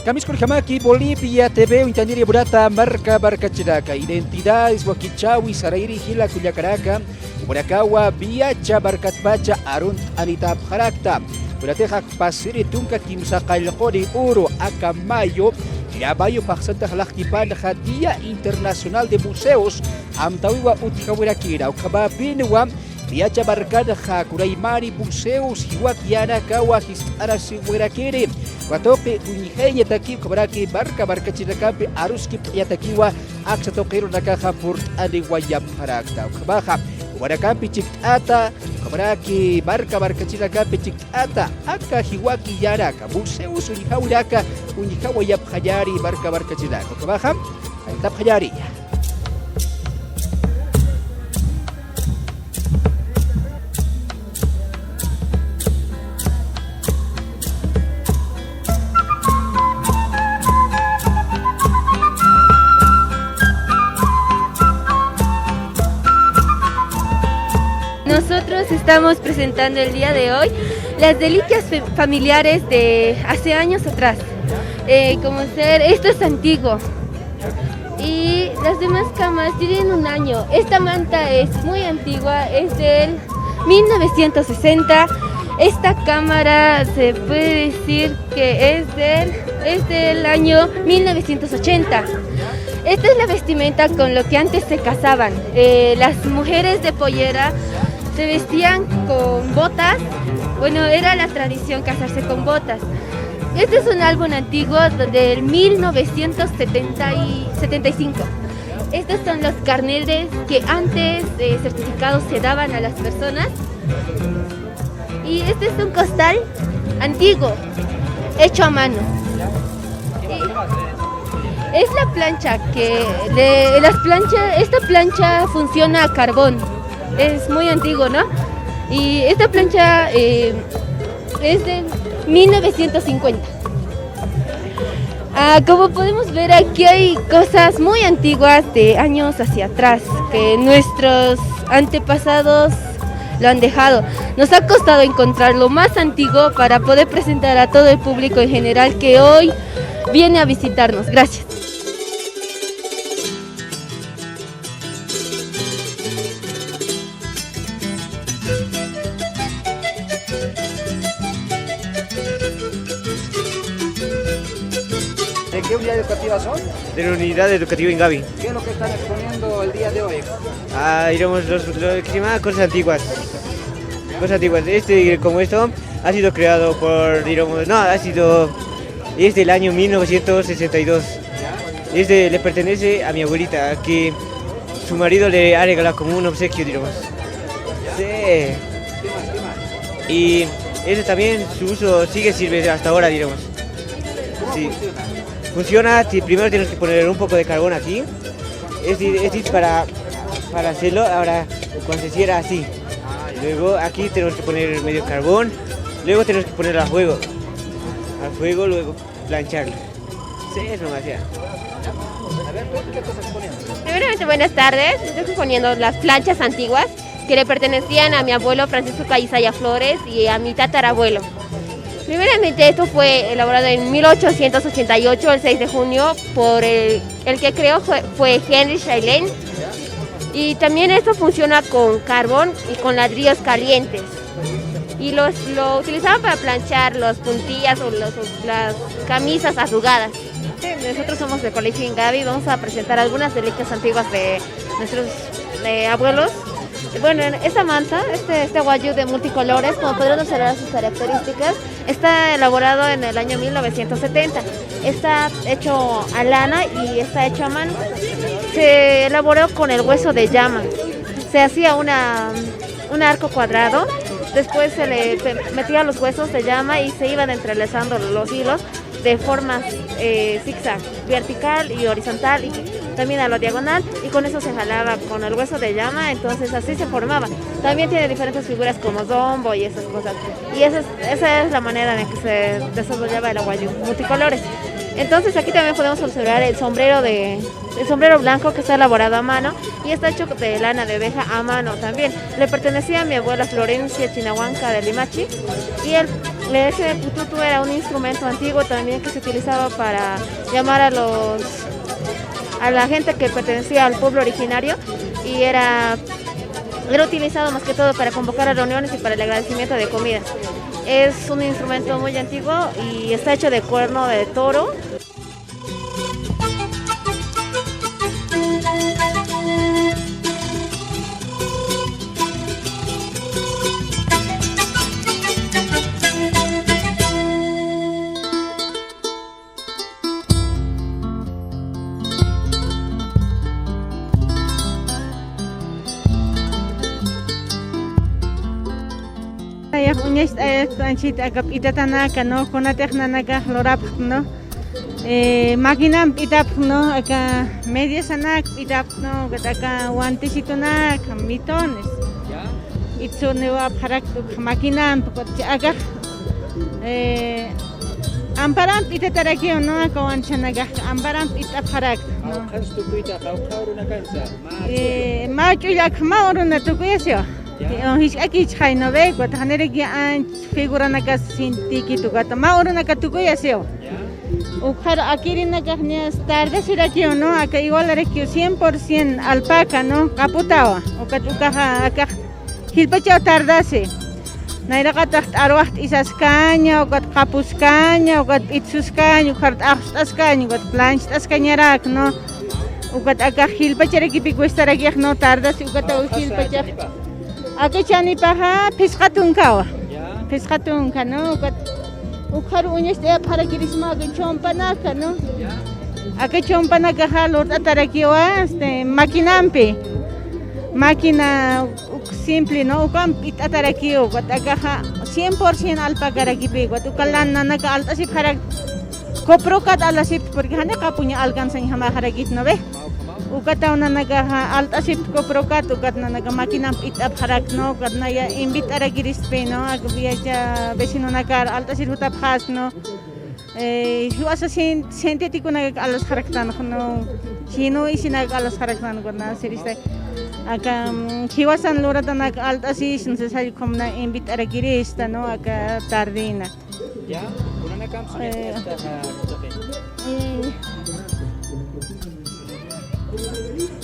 Kamiskur Hamaki, Bolivia, TV, Intaniri Burata, Marca Chiraca, Identidades, Wakichawi, Sarairi, Hila, Cuyacaraca, Burakawa, Biacha, Barcatpacha, Arunt, Anita, Jarakta, Burateja, Pasiri, Tunca, Kimsaka, Lori, Uro, Acamayo, Yabayo, Paxanta, Jalactipan, Día Internacional de Museos, Amtawiwa, Utikawirakira, Ukababinwa, Biacha Barcada, Hakuraimari, Museos, Hiwakiana, Kawa, Arasi, Wirakiri, Watope, Uniheya, Taki, Kabaraki, Barca Chirakapi, Aruski, Yatakiwa, Axatokero, Nakaja, Port, Adiwayap, Harakta, Kabaja, Warakampi, Chikata, Kabaraki, Barca Chirakapi, Chikata, Aka, Hiwaki, Yaraka, Museos, Unihawiraka, Unihawayap, Hayari, Barca Chiraka, Kabaja, Antap Hayari. Nosotros estamos presentando el día de hoy las delicias familiares de hace años atrás. Esto es antiguo y las demás camas tienen un año. Esta manta es muy antigua, es del 1960. Esta cámara se puede decir que es del año 1980. Esta es la vestimenta con lo que antes se casaban. Las mujeres de pollera se vestían con botas. Bueno, era la tradición casarse con botas. Este es un álbum antiguo del 1975. Estos son los carnetes que antes certificados se daban a las personas. Y este es un costal antiguo, hecho a mano. Es la plancha esta plancha funciona a carbón. Es muy antiguo, ¿no? Y esta plancha es de 1950. Como podemos ver, aquí hay cosas muy antiguas de años hacia atrás que nuestros antepasados lo han dejado. Nos ha costado encontrar lo más antiguo para poder presentar a todo el público en general que hoy viene a visitarnos. Gracias. ¿De qué unidad educativa son? De la unidad educativa Ingavi. ¿Qué es lo que están exponiendo el día de hoy? Digamos, lo que se llama cosas antiguas. Cosas antiguas. Como esto, ha sido creado por, digamos, es del año 1962. Le pertenece a mi abuelita, que su marido le ha regalado como un obsequio, digamos. Sí. ¿Qué más? Y este también, su uso sirve hasta ahora, digamos. Sí. Funciona, primero tienes que poner un poco de carbón aquí. Para hacerlo, ahora cuando se cierra así. Luego aquí tenemos que poner medio carbón. Luego tenemos que ponerlo al fuego, luego plancharlo. Sí, es nomás ya. A ver, ¿qué estás exponiendo? Primeramente, buenas tardes. Estoy exponiendo las planchas antiguas que le pertenecían a mi abuelo Francisco Cayizaya Flores y a mi tatarabuelo. Primeramente, esto fue elaborado en 1888, el 6 de junio, por el que creó fue Henry Schailen. Y también esto funciona con carbón y con ladrillos calientes. Y lo utilizaban para planchar las puntillas o las camisas arrugadas. Nosotros somos del Colegio Ingavi, vamos a presentar algunas delicias antiguas de nuestros abuelos. Bueno, esta manta, este guayú de multicolores, como podrán observar sus características, está elaborado en el año 1970. Está hecho a lana y está hecho a mano. Se elaboró con el hueso de llama. Se hacía un arco cuadrado, después se le metía los huesos de llama y se iban entrelazando los hilos de formas zigzag, vertical y horizontal, y también a lo diagonal, y con eso se jalaba con el hueso de llama, entonces así se formaba. También tiene diferentes figuras como zombo y esas cosas, y esa es la manera en que se desarrollaba el aguayú, multicolores. Entonces aquí también podemos observar el sombrero blanco que está elaborado a mano y está hecho de lana de oveja a mano también. Le pertenecía a mi abuela Florencia Chinahuanca de Limachi, y Ese pututu era un instrumento antiguo también que se utilizaba para llamar a la gente que pertenecía al pueblo originario y era utilizado más que todo para convocar a reuniones y para el agradecimiento de comidas. Es un instrumento muy antiguo y está hecho de cuerno de toro. Uñas anchita itatanaca no conatejananaca lorap no máquina itap no acá media sanac itap no acá guantesitonac mitones itzuneva parak máquina acá amparam itataraki no acá wanchanaga amparam itap parak no macho yak mauruna tukuyasyo aquí chayno ve cuando hanere que han figura na sinti tu gata mauro na tu coyaseo ujar aquí na carnes tarde será que no acá igual era que 100% alpaca no caputawa o que tu caja acá hilpacha tardase naira kata arwah isas caña o que capus caña o que itsus caña o que astas caña o que planch tas cañarak no o que acá hilpacha que pico estar aquí no tardase o que tu hilpacha Aquí chani paha pescatun kawa. Pescatun kano ukhar unyes de para kirisma que chompana kano. Aquí chompana kaha lord atarakiwa este maquinampe. Máquina simple no ukam it atarakio katakaha 100% alpaca aquí pego. Tu kalan na naga alta si para coprocat ala si porque hane kapunya alcanzan hama haragit no ve. Ukataw na naga alta sip ko prokat ukat na naga makina itap harak no kat na ya invit aragiris pe no agbiya ja vecino nakar alta sip utap has no hiwasa sintetiko na alas haraktan no sino isinag alas haraktan ko na serista aka hiwasan lorata na alta si sinsasay kom na invit aragiris ta no aka tardina ya una na kam esta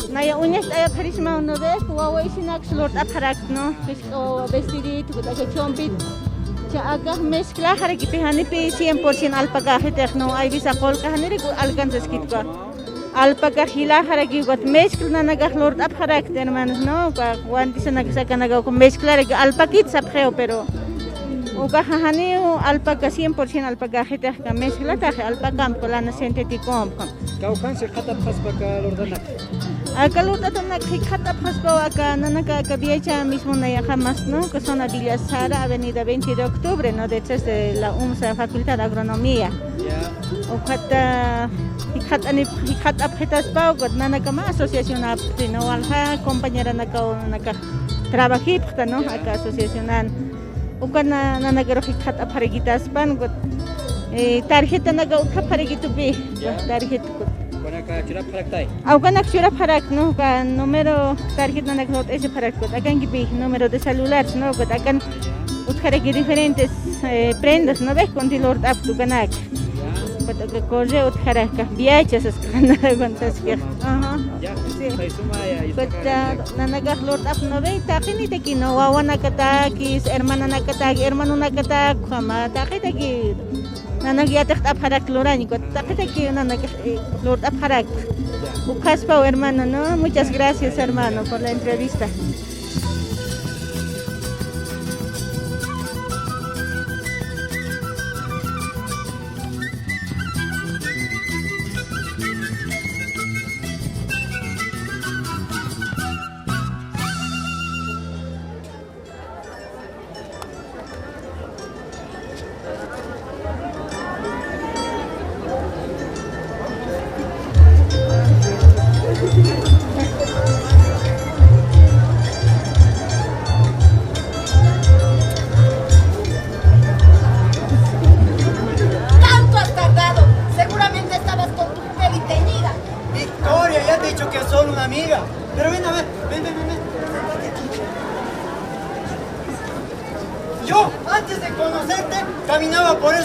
Naya uñas ay karisma no ve huawei sinak slot aparak no o vestidit kuda ke chompit cha aga mezcla haraki pe hani pe 100% alpaca no ay bisa kol ka hani ku alcanzas kit ka alpaca hila haraki got mezcla na naga lord aparak hermanos no ka wanti sa nagsaka naga ko mezcla reg alpakit sa preo pero uga hani alpaca 100% alpaca ka mezcla ta alpaca ko la na sintético Kaukan se kata pasbaka lordanak. Akaluta tanak hikata pasba acá nanaka kabiecha mismo na jamás no que son Villa Sara Avenida 20 de Octubre no detrás de la UMSA Facultad de Agronomía. O kata hikata aphetas pa o nanaka ma asociación no alha compañera naka trabajit no acá asociacional. O kana nanaka hikata aparigitas pan tarjeta naga utha paregitu be tarjeta Konaka chura paraktai. Au kana chura parak no ka número tarjeta naga not ese parak ko akan gibi número de celular no ko akan utkare que diferentes prendas no ves con lord up tu kanak. Ko correo utkare ka viajes es kana cuantas que Ya sí suma ya ko naga lord up no ve ta kini te kino wawana kata kis hermana nakata hermano nakata kama ta ki Nanagiatek aparak lorani ko takita que nanak lord aparak. Ukaspa hermano no muchas gracias hermano por la entrevista.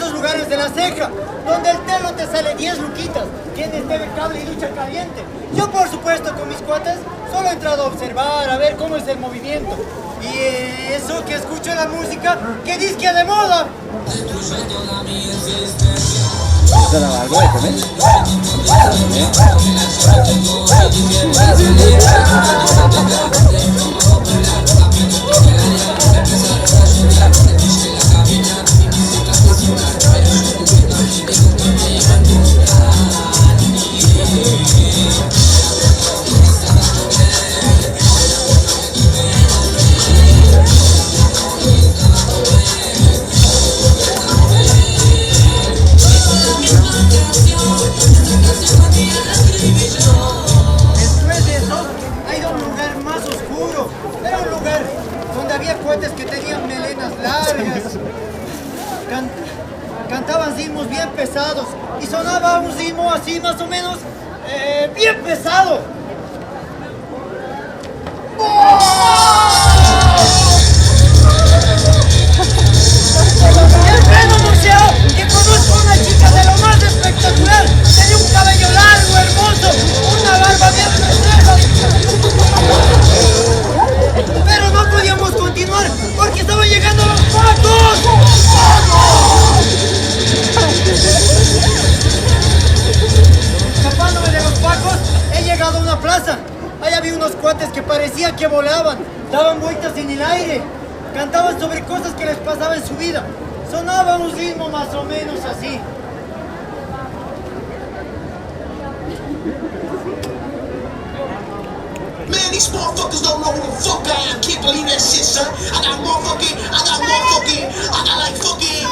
esos lugares de la ceja, donde el telo te sale 10 luquitas, tienes TV cable y ducha caliente. Yo, por supuesto, con mis cuates, solo he entrado a observar, a ver cómo es el movimiento. Y eso que escucho la música, que disque de moda. ¿Te daba algo de comer? Después de eso, ha ido a un lugar más oscuro. Era un lugar donde había cuates que tenían melenas largas. Cantaban ritmos bien pesados y sonaba un ritmo así más o menos bien pesado. El pleno museo que conozco a una chica de lo más espectacular. Tenía un cabello largo, hermoso, una barba bien preciosa. Pero no podíamos continuar porque estaban llegando los pacos. Escapándome de los pacos, he llegado a una plaza. Ahí había unos cuates que parecía que volaban, daban vueltas en el aire, cantaban sobre cosas que les pasaba en su vida. Sonaba un ritmo más o menos así. Man, these motherfuckers don't know who the fuck I am. Can't believe that shit, son. I got like fucking,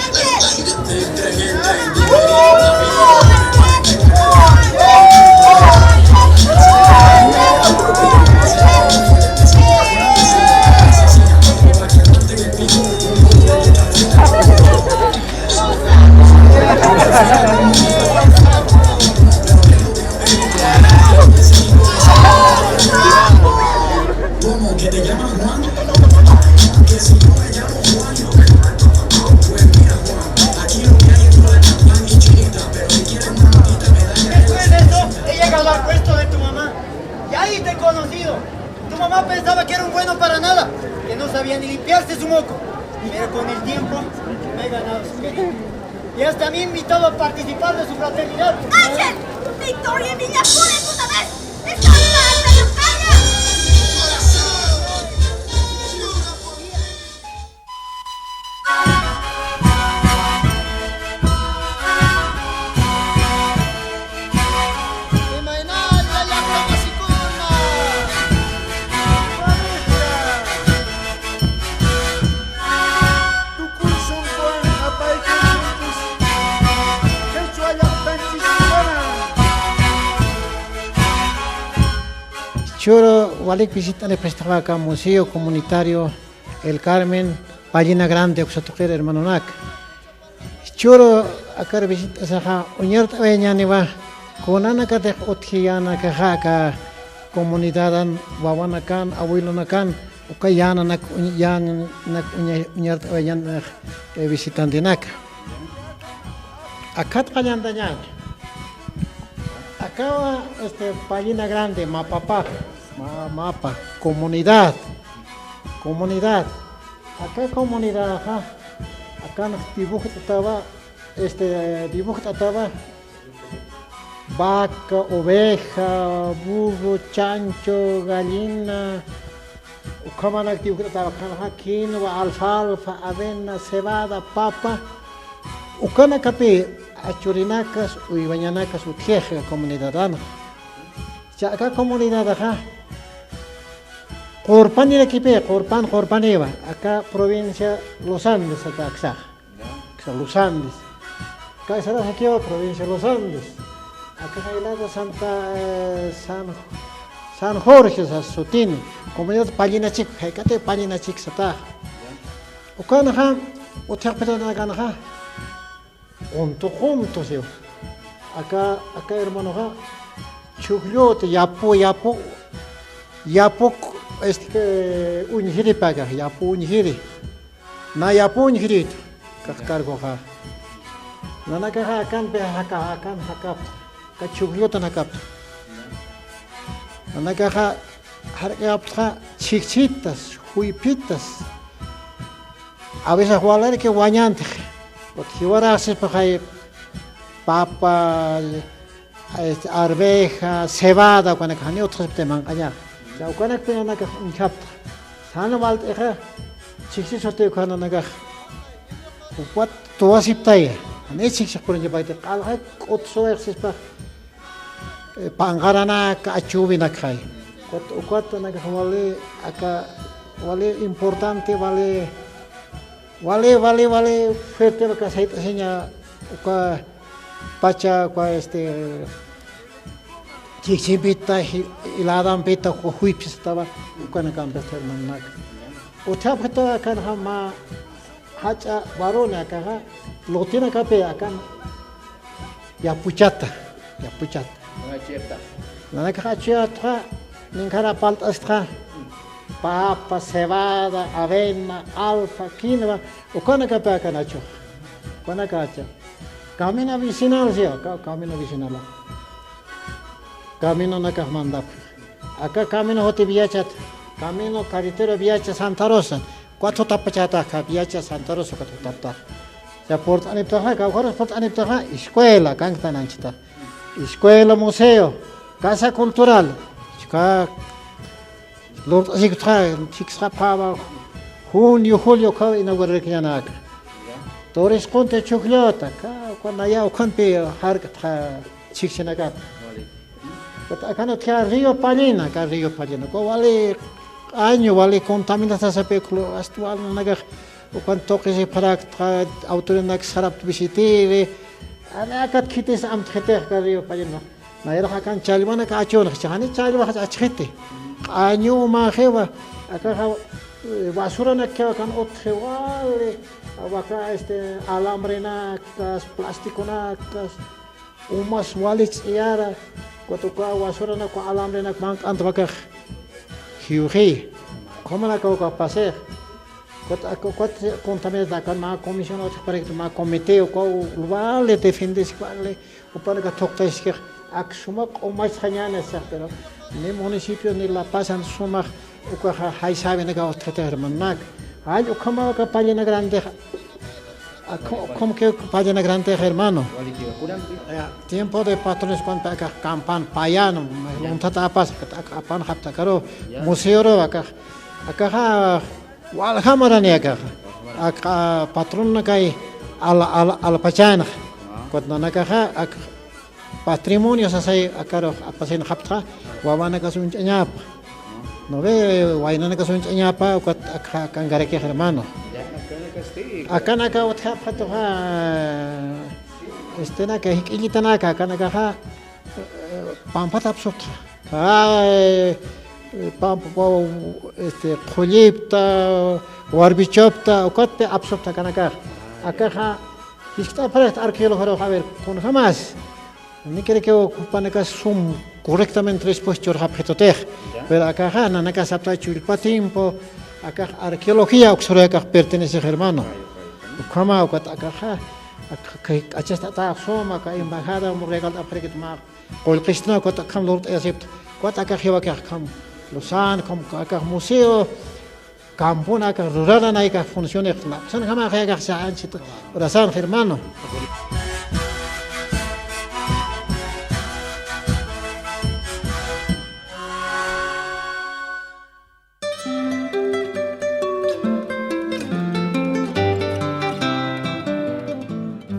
¿cómo que te llamas Juan? Que si no me llamo Juan, yo me mato. Pues mira, Juan, aquí lo que hay es una champán y chiquita, pero si quieres una matita me da. Después de eso, he llegado al puesto de tu mamá. Y ahí te he conocido. Tu mamá pensaba que era un bueno para nada, que no sabía ni limpiarse su moco. Pero con el tiempo, me he ganado su cariño. Y hasta me ha invitado a participar de su fraternidad. ¡Callen! ¡Victoria Villapura es una vez! ¡Está harta de España! Choro, Walik visita le prestaba acá Museo Comunitario El Carmen, Página Grande, Oxatoquera, hermano Nac. Choro, acá visita saja, uñerta veñani va, con anaka de otjiana cajaca, comunidad, wawanakan, abuelonakan, ukayana nak uñerta veñan visitante Nac. Acá trayan dañan. Acá Página Grande, mapa, comunidad. Acá comunidad, acá dibujo estaba vaca, oveja, burro, chancho, gallina. Ucamana dibujo estaba quinoa, alfalfa, avena, cebada, papa. Ucana capi achurinacas o ibañanacas utjeja comunidad ana. Ya acá comunidad acá. Corpan y equipe, Corpan iba. Acá provincia Los Andes acá. Los Andes. Acá es aquí provincia Los Andes. Acá hay lado San Jorge, Sotini. Comunidad Página Chic, acá te Página Chic sata. Ucana acá, utjapetana acá. Juntos yo. Acá hermano acá. Chugliote, yapo, unjiri paga, yapo unjiri. Na yapo unjiri, cargo acá. Nanakaja akan pe akan hakap. Kachuglutan hakap. Nanakaja harqaptra chichitas, huipitas. A veces jugar que guañante. Porque ahora se paga papa, arveja, cebada, cuando hay otros temas allá. Ya cuando hay una que un chapta. Sana mal teja. Chichis hote cuando naga. Upat toa siptaya. Ane chichis por ejemplo baite kalha otso exis pa pangarana kachubi nakai. Upat naga vale aka vale importante vale fuerte lo que aceite seña uka pacha kwa chichipita iladan pita huipis estaba uka nakam termanak. Ucha pata akan hama hacha barona kaha lotina kape akan ya puchata. Nana kaha ninkara paltastra papa, cebada, avena, alfa, quinoa, ukana kape akan acho. Ukana kacha. Camino vecinal sih, camino vecinal. Camino nakah mandap. Aka camino hoti biachat. Camino carretera Viacha Santa Rosa. Cuatro tapachata ka Viacha Santa Rosa cuatro tapta. Ya port aniptaha ka horas port aniptaha escuela kangtan anchita. Escuela museo, casa cultural. Ka Lord Asiktra Chixra Pava junio julio ka inaugurar kianak. Torres Conte Chocolata ka cuando ya ukanpe harka chixinagat. But akano tia Rio Palina ka Rio Palina. Ko wale año vale contaminación sa peklo astual naga ukan toke se parak tra autorenak sarap bisitire ana akat khites am khete ka Rio Palina. Na era kan chalmana ka achon chani chalwa ha achete. Año ma kheva aka basura na kya kan othe wale awaka alambre na kas plastiko na kas umas walits iara kotuka basura na ko alambre na mang antwaka hiuhi como na ko passer kot contaminada kan ma comisión otro para que ma comité ko vale defendes vale o para que tokta iskir aksuma o mais khanyana sa pero ni municipio ni la pasan suma o ka hay sabe na ka tratar manak ay o como ka Página Grande como que Página Grande hermano tiempo de patrones cuando acá campan payano montata pas kapan hapta karo museo ro acá wal hamarani acá patron na kai al pachana cuando na acá patrimonio sa sai acá apasen hapta wawana ka sun nyapa no ve waina na ka sun nyapa acá kangare ke hermano acá na ka otha pato ha na ka hikilita na ka na ka pampa tapsot pampa khulipta warbichopta okotte absopta kana ka acá hista para arqueólogo a ver con jamás ni quiere que ocupan que sum correctamente respuesto a objetos pero acá na ka sapta chulpa tiempo acá arqueología oxora ka pertenece hermano como acá achasta ta soma ka embajada mo regal afrika ma qol qishna ko ta kam lord egypt ko ta ka khiwa ka kam lusan kam ka museo campuna ka rural na ka funcione khla san kama ka sa anchit rasan hermano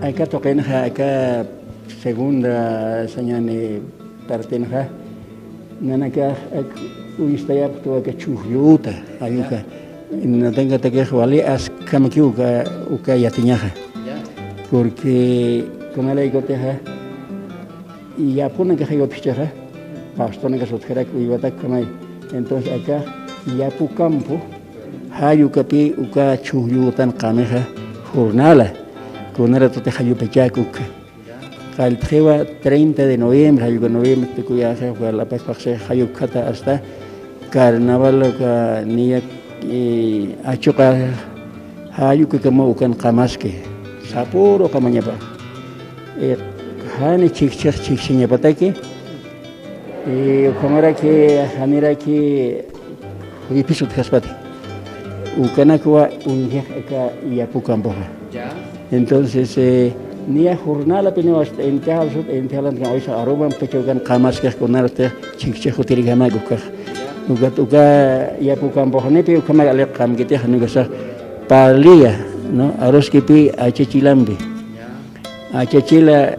Acá toquenja, acá segunda señane pertenja, nanaka uistaya to que chujuta, ayuka, no tenga que vale as kamakiuka uka yatiñaja, porque como le digo teja y ya ponen que hago pichaja, pastona que sotjera que iba a comer, entonces acá ya pu campo, hayuka pi uka chujutan kameja jornala. Con era tote hayu pechakuk al 30 de noviembre hayu noviembre te cuya se fue la paz paxe hayu kata hasta carnaval ka niya achuka hayu que como kan kamaske sapuro kamanya ba hani chikchiña pataki kamara que hanira que episod kaspati ukanakwa unjek aka yapukamboja. Entonces ni a jornada pinemos en tehalan kan oisa aroban pechogan kamas que conarte chikchejo tirigamaguka uka yapukamboja ne pe ukama ale kam gite hanugasa palia no arroz kipi achichilambi achachila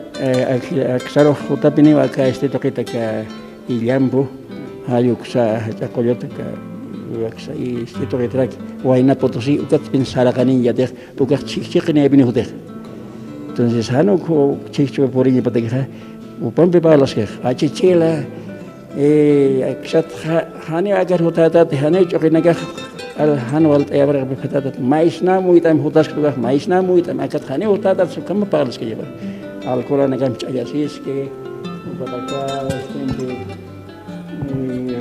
aksaro jutapini acá toqueta ka illambu hayuksa chacoyota ka y toquetra Huayna Potosí ukat pensara kanin ya deh ukat chichikne bini hudeh. Entonces hanu ko chichu porinya pategra upam bebalas ke achichila aksat hani agar hutata hani chokinaga al hanwal ayabra befatatat maisna muitam hutas kuga maisna muitam akat hani hutata sukam palas ke jaba al Quran agam chayasis ke upataka sende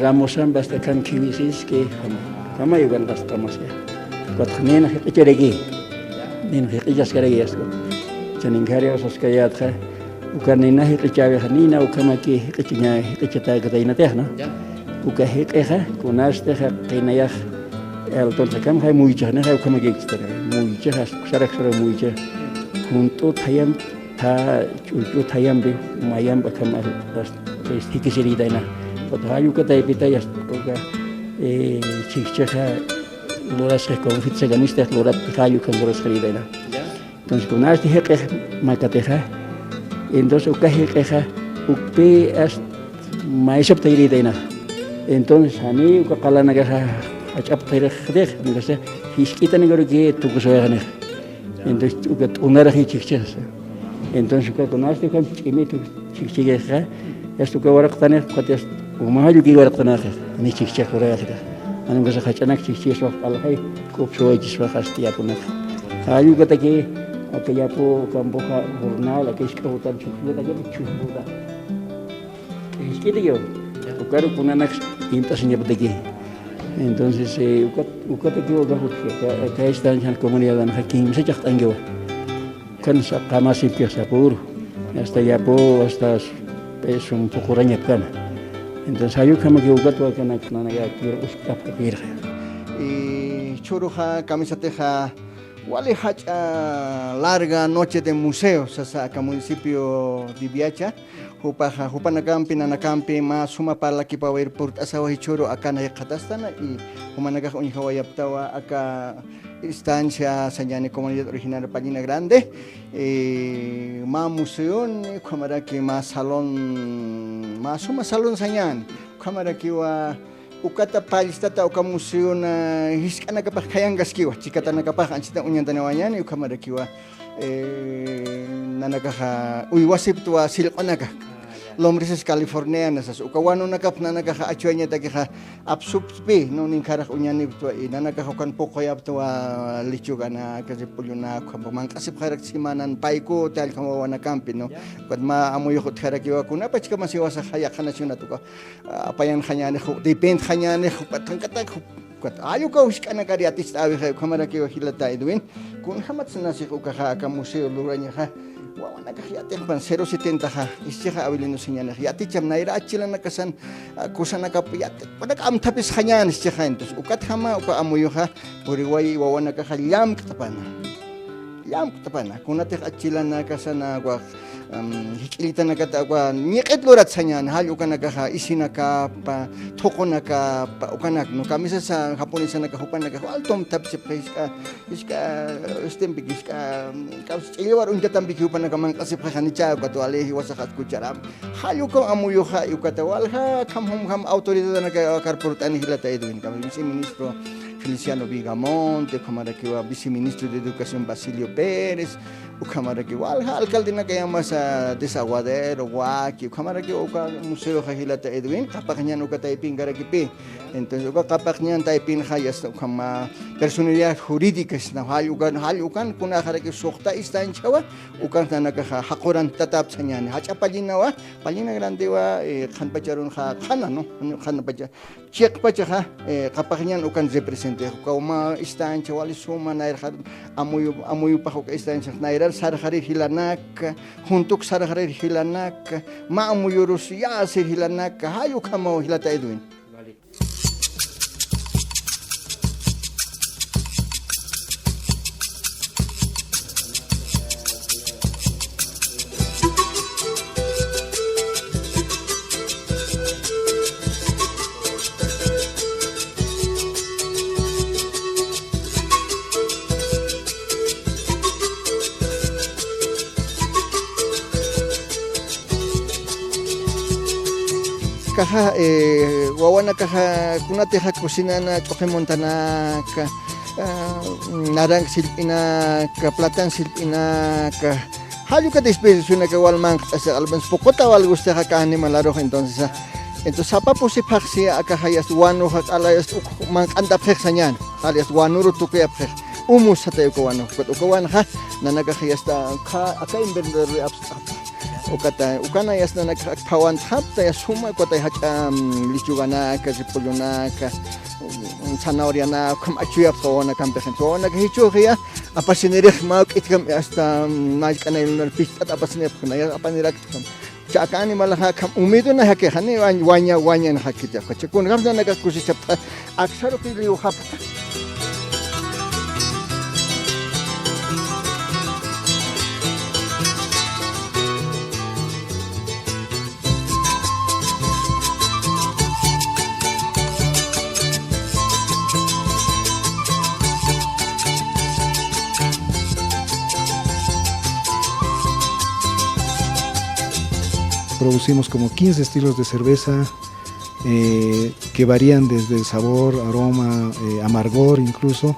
ramosan basta kan kiwisis ke kama yugan basta masya kot nena hiqcheregi nen hiqjas keregi asko chaningario soskayat kha ukanina hiqchawe hanina ukama ki hiqchinya hiqchata gadaina tehna uka hiqeha kunaste ha qinaya el tontakam hay muy jana hay ukama ki kstere muy jahas sarak sara muy jah junto thayam tha chu thayam be mayam bakam as hiqseri daina hayu ka tai pita yas uka chichcha loras que confitse ganiste lorat hayu kan loras khridaina entonces kunaste hiqe makateha entonces uka hiqeha ukpe as maishap tayridaina entonces hani uka qalana ga achap tayre khde ngase hiskita ngoro ge tukusoyane entonces uka unara chichcha entonces uka kunaste kan chimitu chichcha esto que waraqtane qates وماهلو كي ورقتنا خير نيشيك شيخ ورايا خير أنا مقصد خشناك شيء شوف على هاي كوب شوي جسوا خاستي أكو نخ هايو كتاكي أكيابو كامبوكا برنال أكيش كهوتان شوف كتاكي بتشوف بودا إيش كده يو وكارو كنا نخ إنتاسني بدكي entonces ukataki wagahut ka istan han comunidad han hakim se jacht angewa kan sa kama simpia sapur hasta yapo hasta es un poco rañapkana. Entonces hay como que ugato que na ya quiero buscar papir. Y churuja camisateja wale hacha larga noche de museos asa municipio de Biacha hupaja hupanacampi nanacampi más suma para la kipa ir por asawa churu acá na yakatastana y humanaga unihawayaptawa acá instancia señane comunidad originaria Pallina Grande más museo cámara que más salón más suma salón señan cámara que wa ukata palistata uka museo na hiskana kapag kayangas kiwa chikata na kapag anchita unyan tanawanyan y cámara que wa nanagaha uiwasip tuwa silqanaga lombrises californianas as ukawano nakap nanagaha achuanya tagiha absupspi no ninkarah unyani tuwa nanagaha kan pokoyap tuwa lichugana kasi pulyuna kamang kasip harak simanan paiko tal kamawana kampi no kadma amoy khut harakiwa kuna pachka masiwasa hayakana suna tuka apayan khanyane depend khanyane patangkatak kat ayo ka uskana kari artist awi kamera kiwa hilata edwin kun hamat sanasi ukaha ka museo luranya ha wawana ka hiate pan 070 ha isya awilino sinyana hiate cham naira achila nakasan kusana ka piate padak am tapis khanyan isya entos ukat hama uka amoyo ha puriwai wawana ka lam katapana kunate achila nakasana kwa hikilita na kata kwa nyekit lorat sanyan halu ka nagaha isinaka pa toko naka pa ukanak no kamisa sa Japonesa nakahupan naka altom tapsip iska stempik iska kaus iliwar unja tambik hupan naka mang kasip khanicha ka to alehi wasakat kucharam halu ka amuyo ha ukatawal ha kam autoridad naka karportan hilata edwin kam ministro Feliciano Vigamonte, Camaraquiwa, viceministro de Educación Basilio Pérez, Camaraquiwa, alcalde na kaya mas Desaguadero, Huaki, Camaraquiwa, Museo Jahilata Edwin, kapaknyan uka taipin garakipi. Entonces, uka kapaknyan taipin hayas kama personalidad jurídicas na halukan kuna haraki sokta istan chawa, ukan na nakahakuran tatap sanyan. Hacha Pallina Grande wa khanpacharon khana no, khanpacha. Check pacha kapaknyan ukan represent kauma istancia wali suma nair amuyu paho ka istancia nair sarjarir hilanak, juntuk sarjarir hilanak, ma'muyurus yasir hilanak, hayu kamo hilata Edwin. Kaha wawana kaha kunateja cocinana choquemontana narang silpina platan silpina hayuka disposición que walman albans pocota o algo usted acá animalaro entonces sapa si paxi acá hayas wanu alayas man anda pexañan alias wanuru tuque pex umusate ko wanu ko wan ha nanaka hayas ta acá invender ukata ukana yasna nakpawan hapta yasuma kota hacha lichugana ka ripollona ka zanahoria na kamachuya pona kampejan pona ka hichuya apasinirih ma kitkam hasta malkana ilnar pista apasinirih na apanirak chakani malaha kam umido na hake hani wanya na hakita ka chakun gamda na ka kusisa aksaro piliu hapta. Producimos como 15 estilos de cerveza que varían desde el sabor, aroma, amargor incluso,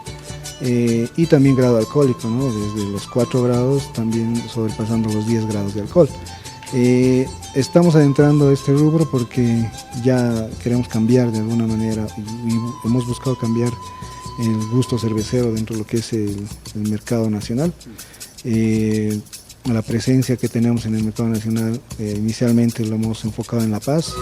y también grado alcohólico, ¿no? Desde los 4 grados también sobrepasando los 10 grados de alcohol. Estamos adentrando a este rubro porque ya queremos cambiar de alguna manera y hemos buscado cambiar el gusto cervecero dentro de lo que es el mercado nacional. La presencia que tenemos en el mercado nacional inicialmente lo hemos enfocado en La Paz.